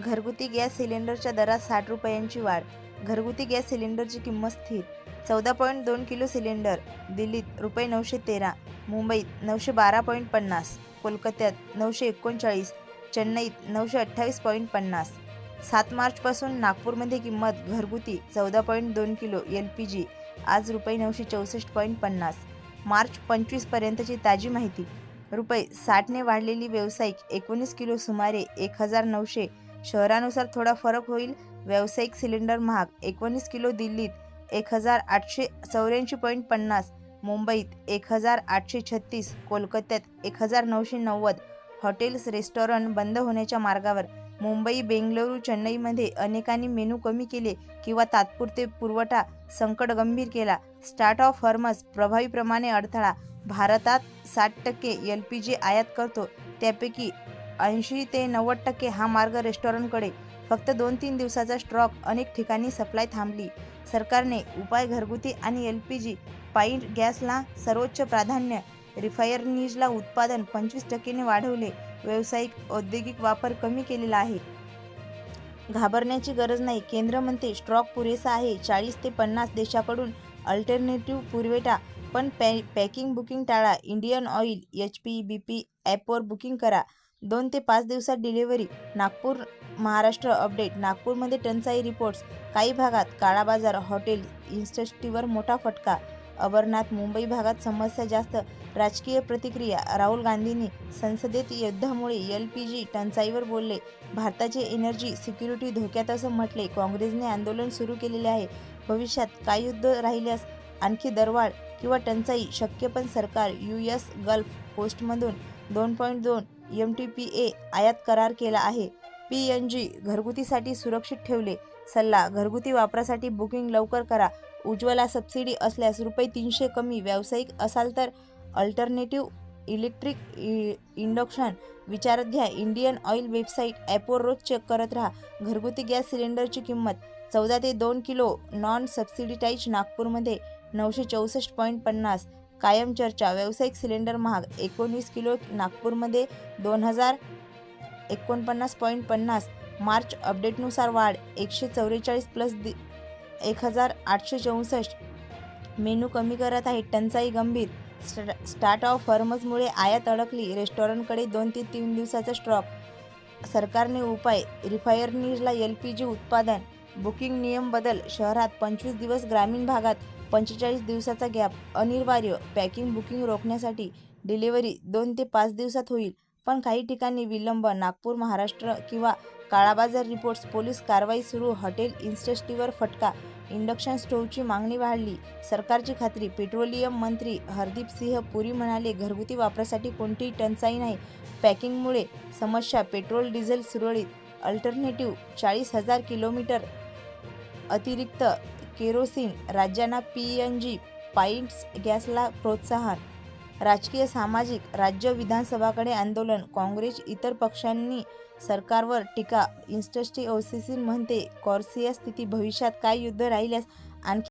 घरगुती गॅस सिलेंडरच्या दरात 60 रुपयांची वाढ. घरगुती गॅस सिलेंडरची किंमत स्थिर. 14.2 किलो सिलेंडर दिल्लीत ₹913, मुंबईत 912.50, कोलकात्यात 939, चेन्नईत 928.50. 7 मार्चपासून नागपूरमध्ये किंमत घरगुती 14.2 किलो LPG आज ₹964.50. मार्च 25 पर्यंतची ताजी माहिती. ₹60 ने वाढलेली व्यावसायिक 19 किलो सुमारे 1900. शहरानुसार थोडा फरक होईल. व्यावसायिक सिलेंडर महाग. 19 किलो दिल्लीत 1884.50, मुंबईत 1836, कोलकात्यात 1990. हॉटेल्स रेस्टॉरंट बंद होण्याच्या मार्गावर. मुंबई, बेंगळुरू, चेन्नईमध्ये अनेकांनी मेनू कमी केले किंवा तात्पुरते पुरवठा संकट गंभीर केला. स्ट्रेट ऑफ हॉर्मझ प्रभावीपणे अडथळा. भारतात 60% LPG आयात करतो, त्यापैकी 80 ते 90% हा मार्ग रेस्टॉरंटकडे. फक्त 2-3 दिवसाचा स्टॉक. अनेक ठिकाणी सप्लाय थांबली. सरकारने उपाय. घरगुती आणि LPG पाईप गॅसला सर्वोच्च प्राधान्य. रिफायनरीजला उत्पादन 25% ने वाढवले. व्यावसायिक औद्योगिक वापर कमी केलेला आहे. घाबरण्याची गरज नाही. केंद्र म्हणते स्टॉक पुरेसा आहे. 40 ते 50 देशांकडून अल्टरनेटिव्ह पुरवठा. पण पॅकिंग बुकिंग टाळा. इंडियन ऑइल, HP, BP ॲपवर बुकिंग करा. 2 ते 5 दिवसात डिलिव्हरी. नागपूर महाराष्ट्र अपडेट. नागपूरमध्ये टंचाई रिपोर्ट्स. काही भागात काळाबाजार. हॉटेल इंडस्ट्रीवर मोठा फटका. अमरनाथ. मुंबई भागात समस्या जास्त. राजकीय प्रतिक्रिया. राहुल गांधींनी संसदेत युद्धामुळे LPG टंचाईवर बोलले. भारताची एनर्जी सिक्युरिटी धोक्यात असं म्हटले. काँग्रेसने आंदोलन सुरू केलेले आहे. भविष्यात काय युद्ध राहिल्यास आणखी दरवाढ किंवा टंचाई शक्य, पण सरकार US गल्फ कोस्टमधून 2.2 MTPA आयात करार केला आहे. PNG घरगुतीसाठी सुरक्षित ठेवले. सल्ला. घरगुती वापरासाठी बुकिंग लवकर करा. उज्ज्वला सबसिडी असल्यास ₹300 कमी. व्यावसायिक असाल तर अल्टरनेटिव्ह इलेक्ट्रिक इंडक्शन विचारात घ्या. इंडियन ऑइल वेबसाईट ॲपवर रोज चेक करत राहा. घरगुती गॅस सिलेंडरची किंमत 14 ते 2 किलो नॉन सबसिडाइज्ड नागपूरमध्ये 964.50. कायम चर्चा. व्यावसायिक सिलेंडर महाग. 19 किलो नागपूरमध्ये 2049.50. मार्च अपडेटनुसार वाढ 144 प्लस 1864. मेनू कमी करत आहे. टंचाई गंभीर. स्ट्रेट ऑफ हॉर्मझमुळे आयात अडकली. रेस्टॉरंटकडे 2 ते 3 दिवसाचा स्टॉक. सरकारने उपाय. रिफायनरीजला LPG उत्पादन. बुकिंग नियम बदल. शहरात 25 दिवस, ग्रामीण भागात 45 दिवसाचा गॅप अनिवार्य. पॅकिंग बुकिंग रोखण्यासाठी डिलिव्हरी 2 ते 5 दिवसात होईल, पण काही ठिकाणी विलंब. नागपूर महाराष्ट्र किंवा काळाबाजार रिपोर्ट्स. पोलीस कारवाई सुरू. हॉटेल इंडस्ट्रीवर फटका. इंडक्शन स्टोव्हची मागणी वाढली. सरकारची खात्री. पेट्रोलियम मंत्री हरदीप सिंह पुरी म्हणाले, घरगुती वापरासाठी कोणतीही टंचाई नाही. पॅकिंगमुळे समस्या. पेट्रोल डिझेल सुरळीत. अल्टरनेटिव्ह. 40,000 किलोमीटर अतिरिक्त केरोसिन. राज्यांना PNG पाईप गॅसला प्रोत्साहन. राजकीय सामाजिक. राज्य विधानसभांकडे आंदोलन. काँग्रेस इतर पक्षांनी सरकारवर टीका. इंडस्ट्री असोसिएशन म्हणते कॉर्सिया स्थिती. भविष्यात काय युद्ध राहिल्यास आणखी